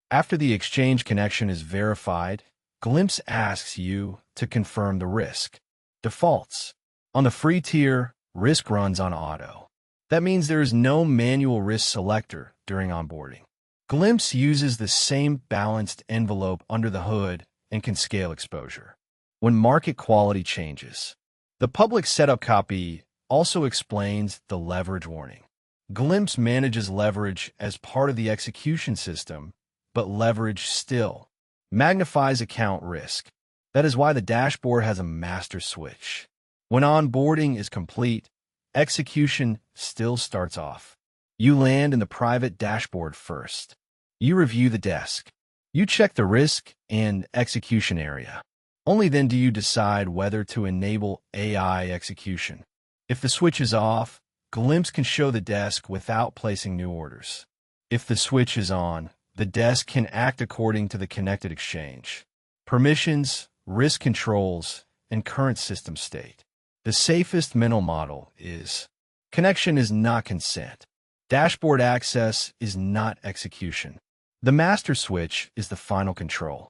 After the exchange connection is verified, Glimpse asks you to confirm the risk. Defaults. On the free tier, risk runs on auto. That means there is no manual risk selector during onboarding. Glimpse uses the same balanced envelope under the hood and can scale exposure when market quality changes. The public setup copy also explains the leverage warning. Glimpse manages leverage as part of the execution system, but leverage still magnifies account risk. That is why the dashboard has a master switch. When onboarding is complete, execution still starts off. You land in the private dashboard first. You review the desk. You check the risk and execution area. Only then do you decide whether to enable AI execution. If the switch is off, Glimpse can show the desk without placing new orders. If the switch is on, the desk can act according to the connected exchange, permissions, risk controls, and current system state. The safest mental model is connection is not consent. Dashboard access is not execution. The master switch is the final control.